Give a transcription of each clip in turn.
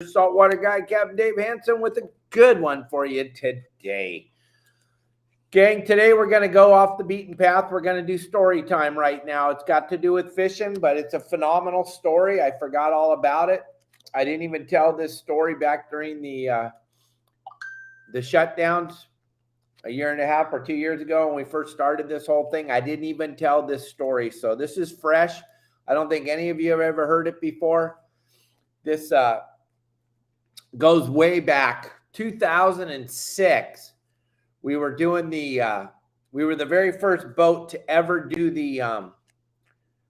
Saltwater guy, Captain Dave Hansen, with a good one for you today. Gang, today we're going to go off the beaten path. We're going to do story time right now. It's got to do with fishing, but it's a phenomenal story. I forgot all about it. I didn't even tell this story back during the shutdowns a year and a half or 2 years ago when we first started this whole thing. I didn't even tell this story. So this is fresh. I don't think any of you have ever heard it before. This goes way back 2006. We were doing we were the very first boat to ever do the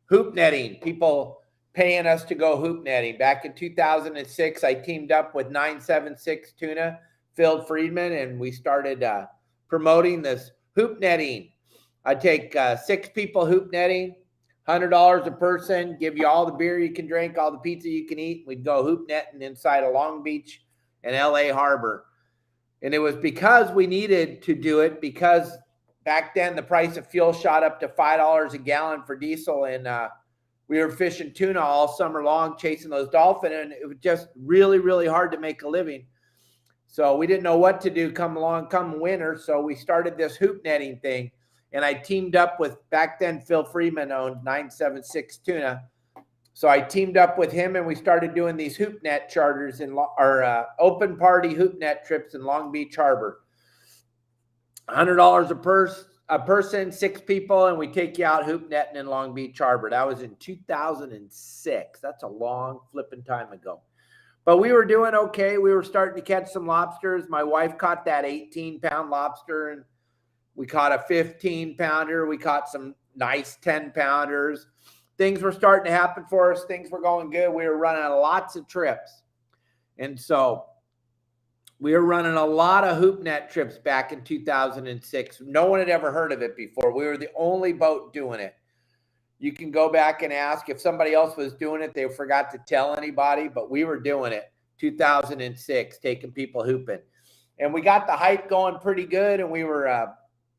hoop netting. People paying us to go hoop netting. Back in 2006, I teamed up with 976 Tuna, Phil Friedman, and we started promoting this hoop netting. I take 6 people hoop netting, $100 a person, give you all the beer you can drink, all the pizza you can eat. We'd go hoop netting inside of Long Beach and LA Harbor. And it was because we needed to do it, because back then the price of fuel shot up to $5 a gallon for diesel. And we were fishing tuna all summer long, chasing those dolphin. And it was just really, really hard to make a living. So we didn't know what to do come winter. So we started this hoop netting thing. And I teamed up with, back then, Phil Freeman owned 976 Tuna. So I teamed up with him and we started doing these hoop net charters or open party hoop net trips in Long Beach Harbor. $100 a person, 6 people, and we take you out hoop netting in Long Beach Harbor. That was in 2006. That's a long flipping time ago. But we were doing okay. We were starting to catch some lobsters. My wife caught that 18-pound lobster, and we caught a 15-pounder. We caught some nice 10-pounders. Things were starting to happen for us. Things were going good. We were running lots of trips. And so we were running a lot of hoop net trips back in 2006. No one had ever heard of it before. We were the only boat doing it. You can go back and ask if somebody else was doing it. They forgot to tell anybody, but we were doing it 2006, taking people hooping. And we got the hype going pretty good, and we were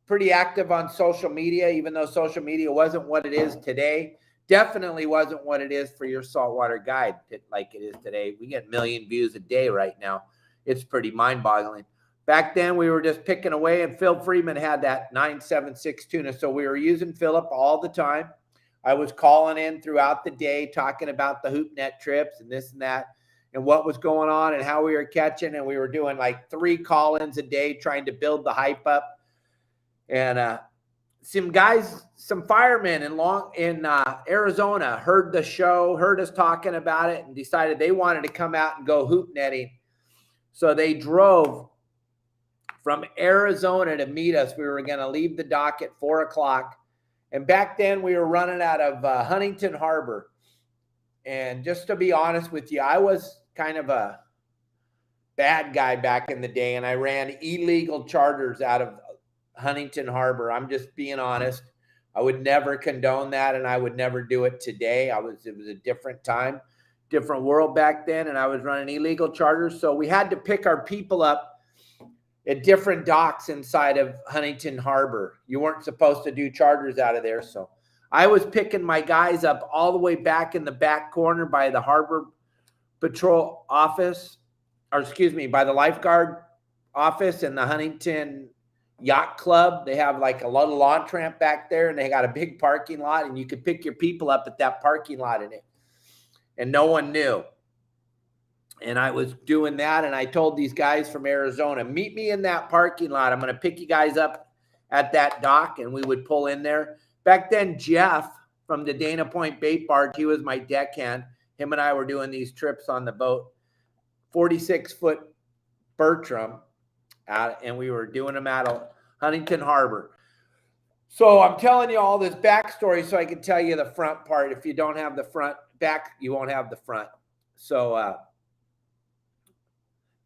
pretty active on social media, even though social media wasn't what it is today. Definitely wasn't what it is for your saltwater guide like it is today. We get 1 million views a day right now. It's pretty mind-boggling. Back then, we were just picking away, and Phil Freeman had that 976 Tuna, so we were using Philip all the time. I was calling in throughout the day, talking about the hoop net trips and this and that, and what was going on and how we were catching, and we were doing like 3 call-ins a day trying to build the hype up. And some guys, some firemen in Arizona heard the show, heard us talking about it, and decided they wanted to come out and go hoop netting. So they drove from Arizona to meet us. We were going to leave the dock at 4 o'clock. And back then we were running out of Huntington Harbor. And just to be honest with you, I was kind of a bad guy back in the day, and I ran illegal charters out of Huntington Harbor. I'm just being honest. I would never condone that, and I would never do it today. It was a different time, different world back then, and I was running illegal charters. So we had to pick our people up at different docks inside of Huntington Harbor. You weren't supposed to do charters out of there. So I was picking my guys up all the way back in the back corner by the Harbor Patrol office, or excuse me, by the lifeguard office and the Huntington Yacht Club. They have like a little launch ramp back there, and they got a big parking lot, and you could pick your people up at that parking lot in it. And no one knew. And I was doing that, and I told these guys from Arizona, meet me in that parking lot. I'm going to pick you guys up at that dock, and we would pull in there. Back then, Jeff from the Dana Point Bait Barge, he was my deckhand. Him and I were doing these trips on the boat, 46-foot Bertram, and we were doing them out of Huntington Harbor. So I'm telling you all this backstory so I can tell you the front part. If you don't have the front back, you won't have the front. So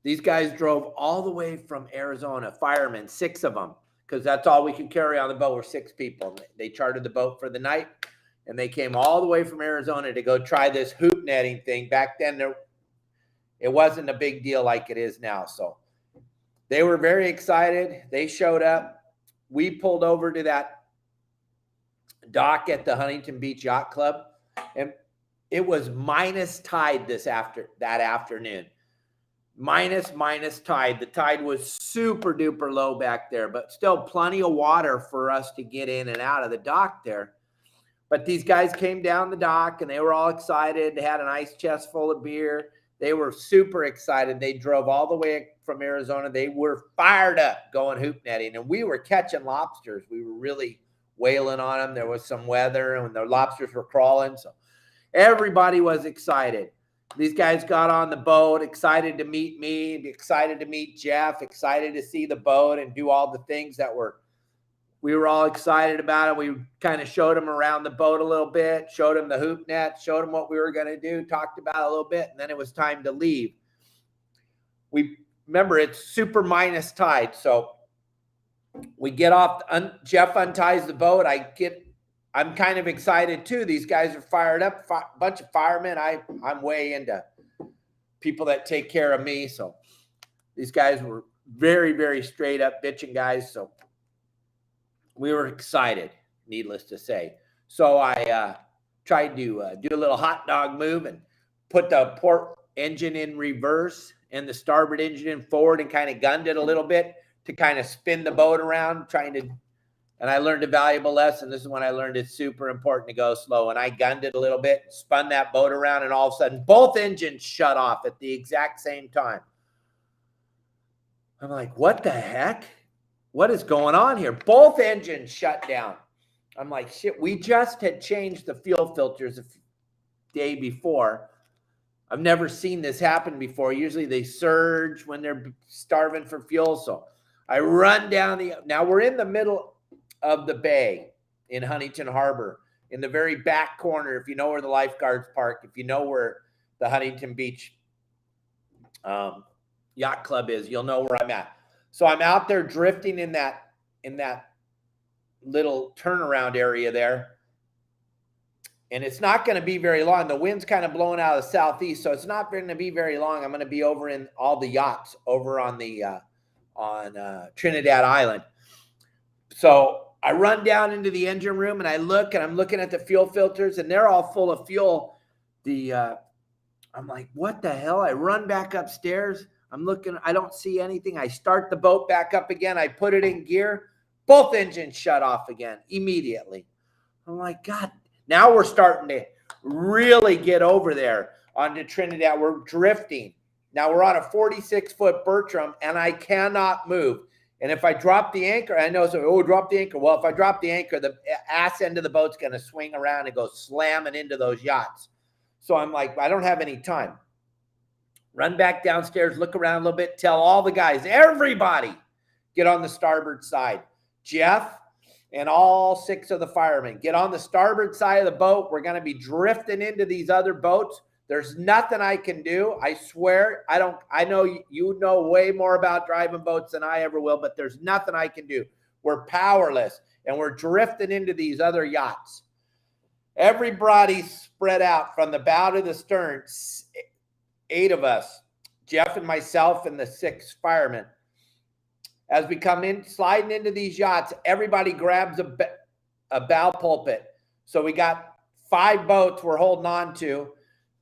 these guys drove all the way from Arizona, firemen, 6 of them, because that's all we could carry on the boat were 6 people. They chartered the boat for the night, and they came all the way from Arizona to go try this hoop netting thing. Back then, it wasn't a big deal like it is now. So they were very excited. They showed up. We pulled over to that dock at the Huntington Beach Yacht Club, and it was minus tide that afternoon. minus tide. The tide was super duper low back there, but still plenty of water for us to get in and out of the dock there. But these guys came down the dock and they were all excited. They had an ice chest full of beer. They were super excited. They drove all the way from Arizona. They were fired up going hoop netting, and we were catching lobsters. We were really whaling on them. There was some weather and the lobsters were crawling. So everybody was excited. These guys got on the boat, excited to meet me, excited to meet Jeff, excited to see the boat and do all the things that we were all excited about it. We kind of showed them around the boat a little bit, showed them the hoop net, showed them what we were going to do, talked about it a little bit, and then it was time to leave. We remember it's super minus tide, so we get off. Jeff unties the boat. I'm kind of excited too. These guys are fired up, a bunch of firemen. I'm way into people that take care of me, so these guys were very, very straight up bitching guys. So we were excited, needless to say. So I tried to do a little hot dog move and put the port engine in reverse and the starboard engine in forward and kind of gunned it a little bit to kind of spin the boat around, and I learned a valuable lesson. This is when I learned it's super important to go slow. And I gunned it a little bit, spun that boat around, and all of a sudden both engines shut off at the exact same time. I'm like, what the heck? What is going on here? Both engines shut down. I'm like, shit, we just had changed the fuel filters the day before. I've never seen this happen before. Usually they surge when they're starving for fuel. So I run down now we're in the middle of the bay in Huntington Harbor, in the very back corner. If you know where the lifeguards park, if you know where the Huntington Beach Yacht Club is, you'll know where I'm at. So I'm out there drifting in that little turnaround area there. And it's not going to be very long. The wind's kind of blowing out of the southeast, so it's not going to be very long. I'm going to be over in all the yachts over on the Trinidad Island. So I run down into the engine room and I'm looking at the fuel filters and they're all full of fuel. I'm like, what the hell? I run back upstairs. I'm looking, I don't see anything. I start the boat back up again. I put it in gear. Both engines shut off again immediately. I'm like, God, now we're starting to really get over there onto Trinidad. We're drifting. Now we're on a 46-foot Bertram and I cannot move. And if I drop the anchor, I know, drop the anchor. Well, if I drop the anchor, the ass end of the boat's going to swing around and go slamming into those yachts. So I'm like, I don't have any time. Run back downstairs, look around a little bit, tell all the guys, everybody, get on the starboard side. Jeff and all 6 of the firemen, get on the starboard side of the boat. We're going to be drifting into these other boats. There's nothing I can do. I swear, I know you know way more about driving boats than I ever will, but there's nothing I can do. We're powerless, and we're drifting into these other yachts. Everybody spread out from the bow to the stern, 8 of us, Jeff and myself and the 6 firemen. As we come in, sliding into these yachts, everybody grabs a bow pulpit. So we got 5 boats we're holding on to,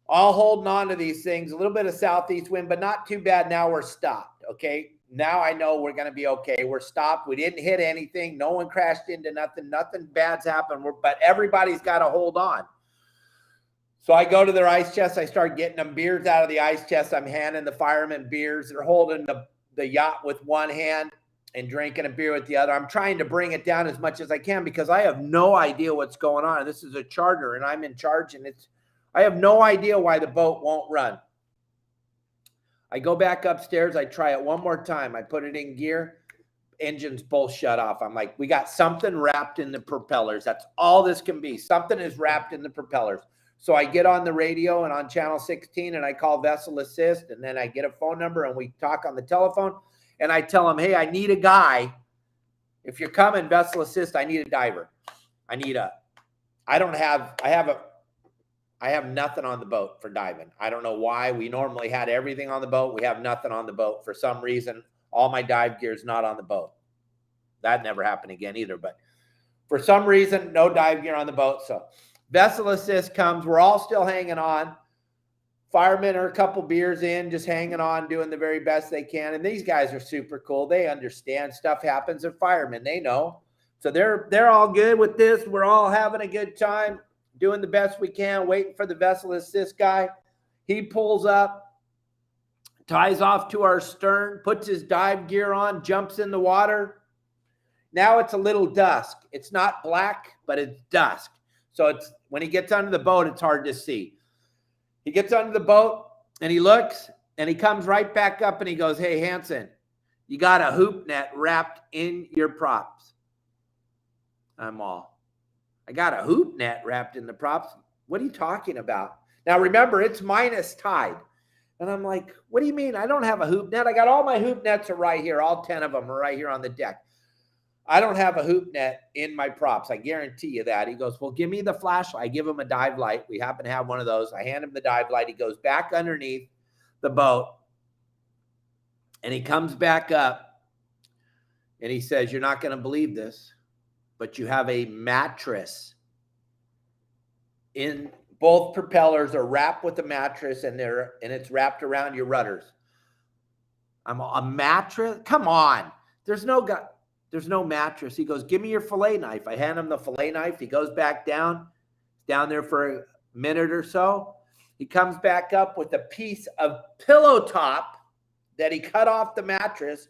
all holding on to these things, a little bit of southeast wind, but not too bad. Now we're stopped, okay? Now I know we're going to be okay. We're stopped. We didn't hit anything. No one crashed into nothing. Nothing bad's happened, but everybody's got to hold on. So I go to their ice chest. I start getting them beers out of the ice chest. I'm handing the firemen beers. They're holding the yacht with one hand and drinking a beer with the other. I'm trying to bring it down as much as I can because I have no idea what's going on. This is a charter and I'm in charge, and I have no idea why the boat won't run. I go back upstairs. I try it one more time. I put it in gear. Engines both shut off. I'm like, we got something wrapped in the propellers. That's all this can be. Something is wrapped in the propellers. So I get on the radio and on channel 16 and I call Vessel Assist, and then I get a phone number and we talk on the telephone and I tell them, hey, I need a guy. If you're coming, Vessel Assist, I need a diver. I have nothing on the boat for diving. I don't know why. We normally had everything on the boat. We have nothing on the boat. For some reason, all my dive gear is not on the boat. That never happened again either. But for some reason, no dive gear on the boat. So Vessel Assist comes. We're all still hanging on. Firemen are a couple beers in, just hanging on, doing the very best they can. And these guys are super cool. They understand stuff happens. They're firemen. They know. So they're all good with this. We're all having a good time, doing the best we can, waiting for the vessel assist guy. He pulls up, ties off to our stern, puts his dive gear on, jumps in the water. Now it's a little dusk. It's not black, but it's dusk. So it's when he gets under the boat, it's hard to see. He gets under the boat and he looks and he comes right back up and he goes, "Hey, Hanson, you got a hoop net wrapped in your props." I got a hoop net wrapped in the props. What are you talking about? Now, remember, it's minus tide. And I'm like, what do you mean? I don't have a hoop net. I got all my hoop nets are right here. All 10 of them are right here on the deck. I don't have a hoop net in my props. I guarantee you that. He goes, "Well, give me the flashlight." I give him a dive light. We happen to have one of those. I hand him the dive light. He goes back underneath the boat and he comes back up and he says, "You're not going to believe this, but you have a mattress in both propellers are wrapped with a mattress and it's wrapped around your rudders." I'm a mattress? Come on. There's no mattress. He goes, "Give me your fillet knife." I hand him the fillet knife. He goes back down. He's down there for a minute or so. He comes back up with a piece of pillow top that he cut off the mattress.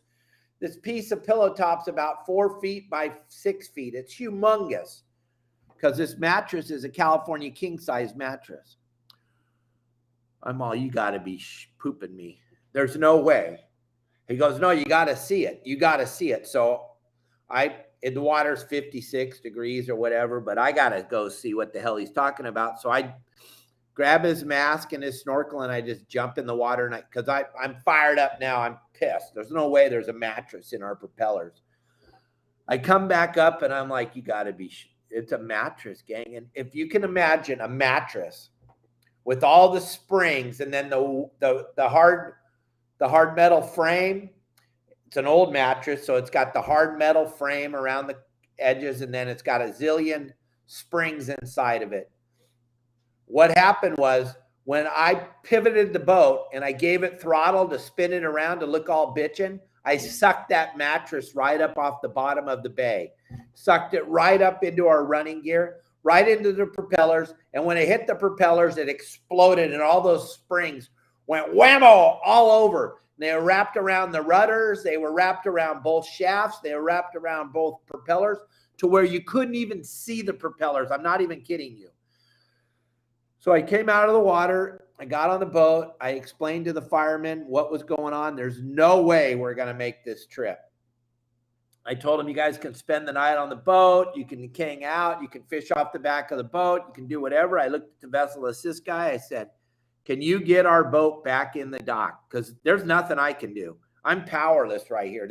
This piece of pillow top's about 4 feet by 6 feet. It's humongous because this mattress is a California king-size mattress. I'm all, "You got to be pooping me. There's no way." He goes, "No, you got to see it. You got to see it." So the water's 56 degrees or whatever, but I got to go see what the hell he's talking about. So I grab his mask and his snorkel and I just jump in the water because I'm fired up now. I'm pissed. There's no way there's a mattress in our propellers. I come back up and I'm like, "You got to be, it's a mattress, gang." And if you can imagine a mattress with all the springs and then the hard metal frame. It's an old mattress, so it's got the hard metal frame around the edges, and then it's got a zillion springs inside of it. What happened was when I pivoted the boat and I gave it throttle to spin it around to look all bitchin', I sucked that mattress right up off the bottom of the bay, sucked it right up into our running gear, right into the propellers, and when it hit the propellers, it exploded, and all those springs went whammo all over. They were wrapped around the rudders. They were wrapped around both shafts. They were wrapped around both propellers to where you couldn't even see the propellers. I'm not even kidding you. So I came out of the water. I got on the boat. I explained to the firemen what was going on. There's no way we're going to make this trip. I told them, "You guys can spend the night on the boat. You can hang out. You can fish off the back of the boat. You can do whatever." I looked at the vessel assist guy. I said, "Can you get our boat back in the dock? Because there's nothing I can do. I'm powerless right here.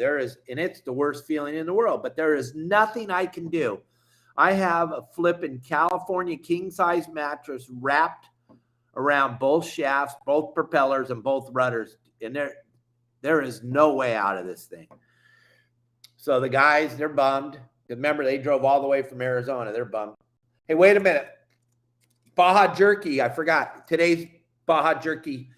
And it's the worst feeling in the world, but there is nothing I can do. I have a flipping California king-size mattress wrapped around both shafts, both propellers, and both rudders. And there is no way out of this thing." So the guys, they're bummed. Remember, they drove all the way from Arizona. They're bummed. Hey, wait a minute. Baja Jerky, I forgot. Today's Baja Jerky.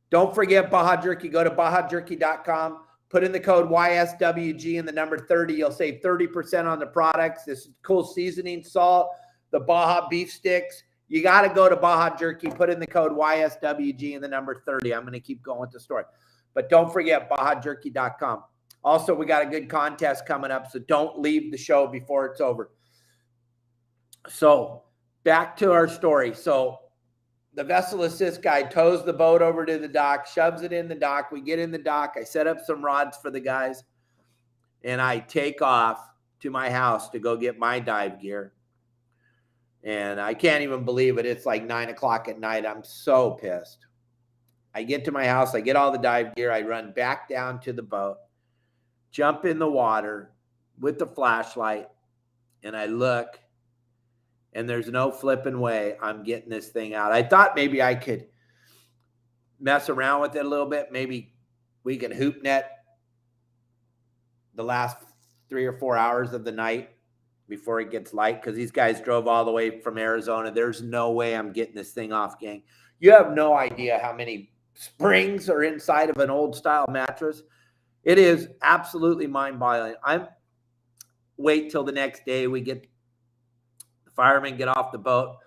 Don't forget Baja Jerky. Go to bajajerky.com. Put in the code YSWG and the number 30. You'll save 30% on the products. This cool seasoning salt, the Baja beef sticks. You got to go to Baja Jerky. Put in the code YSWG and the number 30. I'm going to keep going with the story. But don't forget bajajerky.com. Also, we got a good contest coming up, so don't leave the show before it's over. So back to our story. So the vessel assist guy tows the boat over to the dock, shoves it in the dock. We get in the dock. I set up some rods for the guys, and I take off to my house to go get my dive gear. And I can't even believe it. It's like 9 o'clock at night. I'm so pissed. I get to my house. I get all the dive gear. I run back down to the boat, jump in the water with the flashlight, and I look, and there's no flipping way I'm getting this thing out. I thought maybe I could mess around with it a little bit. Maybe we can hoop net the last 3 or 4 hours of the night before it gets light, because these guys drove all the way from Arizona. There's no way I'm getting this thing off, gang. You have no idea how many springs are inside of an old style mattress. It is absolutely mind-boggling. I'm wait till the next day we get the firemen get off the boat.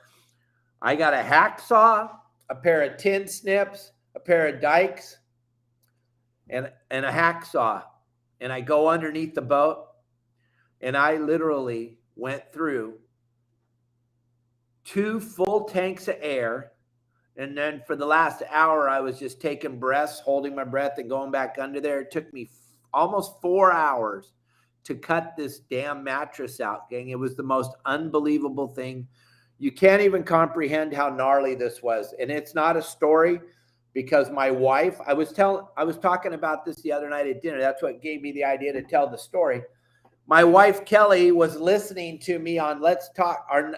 I got a hacksaw, a pair of tin snips, a pair of dikes, and a hacksaw. And I go underneath the boat, and I literally went through 2 full tanks of air. And then for the last hour, I was just taking breaths, holding my breath and going back under there. It took me almost 4 hours to cut this damn mattress out, gang. It was the most unbelievable thing. You can't even comprehend how gnarly this was. And it's not a story, because my wife, I was talking about this the other night at dinner. That's what gave me the idea to tell the story. My wife, Kelly, was listening to me on Let's Talk, our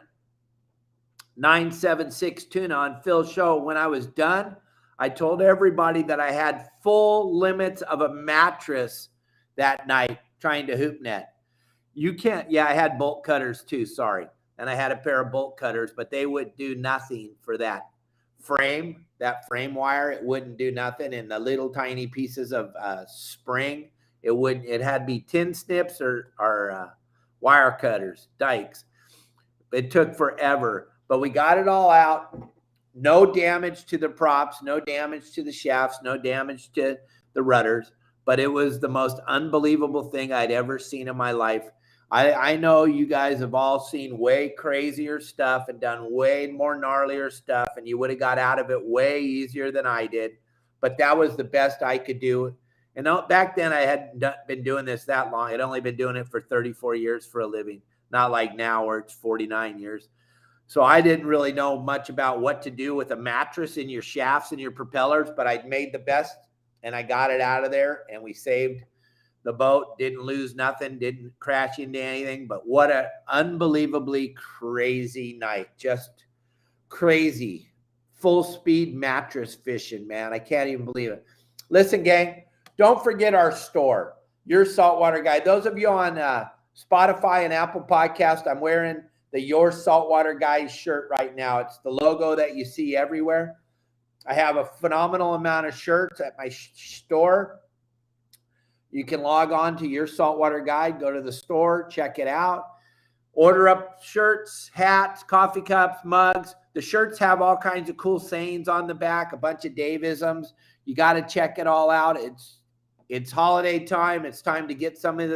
976 Tuna on Phil's show. When I was done, I told everybody that I had full limits of a mattress that night trying to hoop net. You can't, yeah, I had bolt cutters too, sorry. And I had a pair of bolt cutters, but they would do nothing for that frame wire. It wouldn't do nothing. And the little tiny pieces of spring, it had to be tin snips or wire cutters, dikes. It took forever, but we got it all out. No damage to the props, no damage to the shafts, no damage to the rudders, but it was the most unbelievable thing I'd ever seen in my life. I know you guys have all seen way crazier stuff and done way more gnarlier stuff, and you would have got out of it way easier than I did, but that was the best I could do. And back then I hadn't been doing this that long. I'd only been doing it for 34 years for a living, not like now where it's 49 years. So I didn't really know much about what to do with a mattress in your shafts and your propellers, but I'd made the best, and I got it out of there, and we saved the boat, didn't lose nothing, didn't crash into anything. But what an unbelievably crazy night. Just crazy. Full speed mattress fishing, man. I can't even believe it. Listen, gang, don't forget our store, Your Saltwater Guide. Those of you on Spotify and Apple Podcast, I'm wearing the Your Saltwater Guide shirt right now. It's the logo that you see everywhere. I have a phenomenal amount of shirts at my store. You can log on to Your Saltwater Guide, go to the store, check it out. Order up shirts, hats, coffee cups, mugs. The shirts have all kinds of cool sayings on the back, a bunch of Davisms. You got to check it all out. It's holiday time. It's time to get some of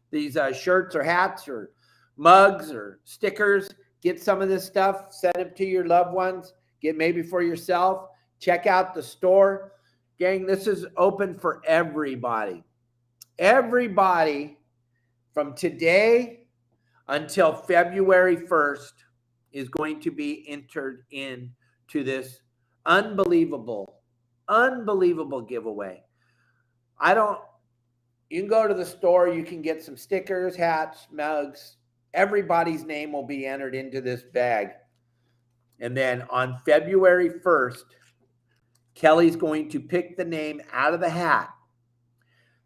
these shirts or hats or mugs or stickers. Get some of this stuff. Send them to your loved ones. Get maybe for yourself. Check out the store. Gang, this is open for everybody. Everybody from today until February 1st is going to be entered into this unbelievable giveaway. You can go to the store, you can get some stickers, hats, mugs. Everybody's name will be entered into this bag. And then on February 1st, Kelly's going to pick the name out of the hat,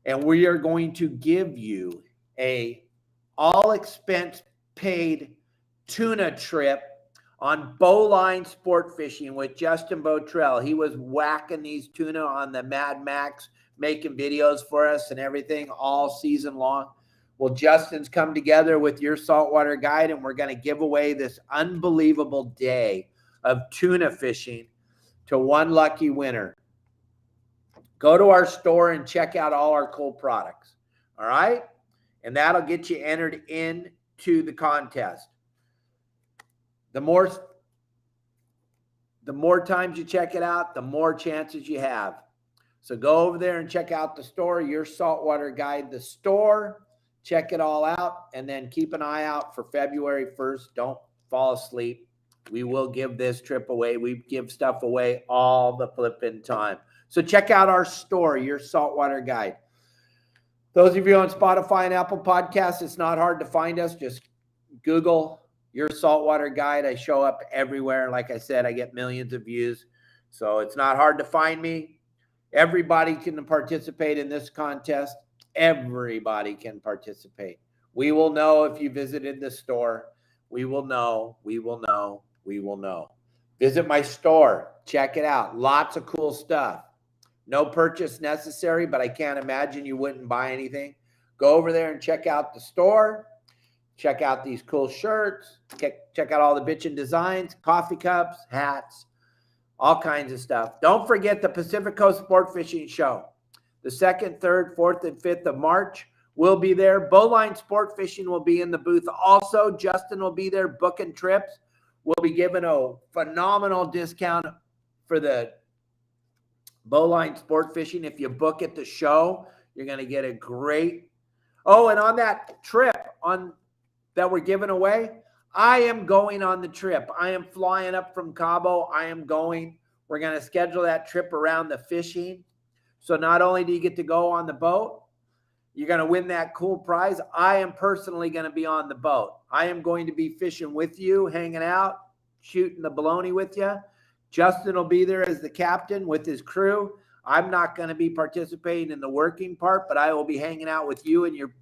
and we are going to give you a all expense paid tuna trip on bowline sport fishing with Justin Botrell. He was whacking these tuna on the Mad Max, making videos for us and everything all season long. Well, Justin's come together with Your Saltwater Guide, and we're going to give away this unbelievable day of tuna fishing to one lucky winner. Go to our store and check out all our cool products. All right? And that'll get you entered into the contest. The more times you check it out, the more chances you have. So go over there and check out the store, Your Saltwater Guide, the store. Check it all out, and then keep an eye out for February 1st. Don't fall asleep. We will give this trip away. We give stuff away all the flipping time. So check out our store, Your Saltwater Guide. Those of you on Spotify and Apple Podcasts, it's not hard to find us. Just Google Your Saltwater Guide. I show up everywhere. Like I said, I get millions of views. So it's not hard to find me. Everybody can participate in this contest. Everybody can participate. We will know if you visited the store. We will know. Visit my store. Check it out. Lots of cool stuff. No purchase necessary, but I can't imagine you wouldn't buy anything. Go over there and check out the store. Check out these cool shirts. Check out all the bitchin' designs, coffee cups, hats, all kinds of stuff. Don't forget the Pacific Coast Sport Fishing Show. The 2nd, 3rd, 4th, and 5th of March. We'll be there. Bowline Sport Fishing will be in the booth. Also, Justin will be there booking trips. We'll be giving a phenomenal discount for the Bowline Sport Fishing. If you book at the show, you're going to get a great. Oh, and on that trip that we're giving away, I am going on the trip. I am flying up from Cabo. I am going. We're going to schedule that trip around the fishing. So not only do you get to go on the boat, you're going to win that cool prize. I am personally going to be on the boat. I am going to be fishing with you, hanging out, shooting the baloney with you. Justin will be there as the captain with his crew. I'm not going to be participating in the working part, but I will be hanging out with you and your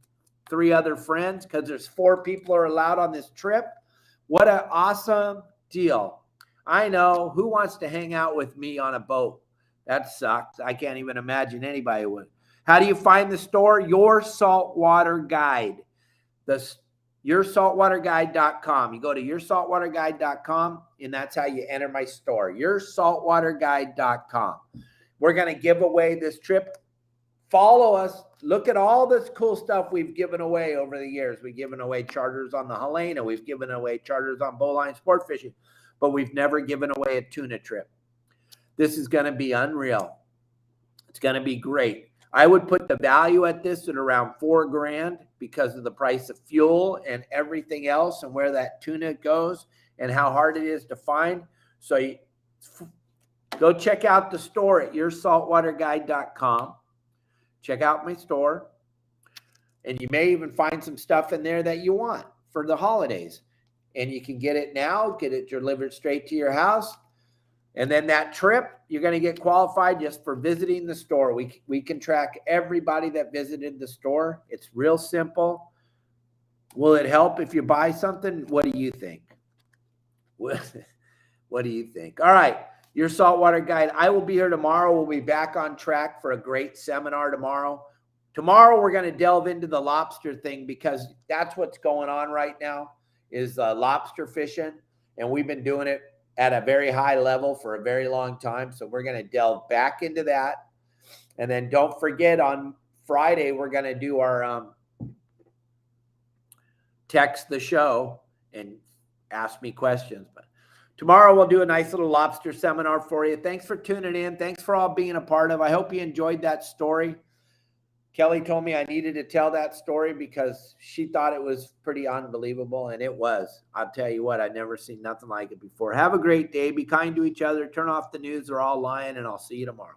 3 other friends because there's 4 people are allowed on this trip. What an awesome deal. I know. Who wants to hang out with me on a boat? That sucks. I can't even imagine anybody would. How do you find the store? Your Saltwater Guide. YourSaltwaterGuide.com. You go to YourSaltwaterGuide.com, and that's how you enter my store. YourSaltwaterGuide.com. We're going to give away this trip. Follow us. Look at all this cool stuff we've given away over the years. We've given away charters on the Helena. We've given away charters on Bowline Sport Fishing, but we've never given away a tuna trip. This is going to be unreal. It's going to be great. I would put the value at this at around $4,000 because of the price of fuel and everything else and where that tuna goes and how hard it is to find. So go check out the store at YourSaltwaterGuide.com. Check out my store. And you may even find some stuff in there that you want for the holidays. And you can get it now, get it delivered straight to your house. And then that trip, you're going to get qualified just for visiting the store. We can track everybody that visited the store. It's real simple. Will it help if you buy something? What do you think? What do you think? All right. Your Saltwater Guide. I will be here tomorrow. We'll be back on track for a great seminar tomorrow. Tomorrow, we're going to delve into the lobster thing because that's what's going on right now is lobster fishing. And we've been doing it at a very high level for a very long time. So we're going to delve back into that. And then don't forget on Friday, we're going to do our text the show and ask me questions. But tomorrow we'll do a nice little lobster seminar for you. Thanks for tuning in. Thanks for all being a part of. I hope you enjoyed that story. Kelly told me I needed to tell that story because she thought it was pretty unbelievable, and it was. I'll tell you what, I've never seen nothing like it before. Have a great day. Be kind to each other. Turn off the news. They're all lying, and I'll see you tomorrow.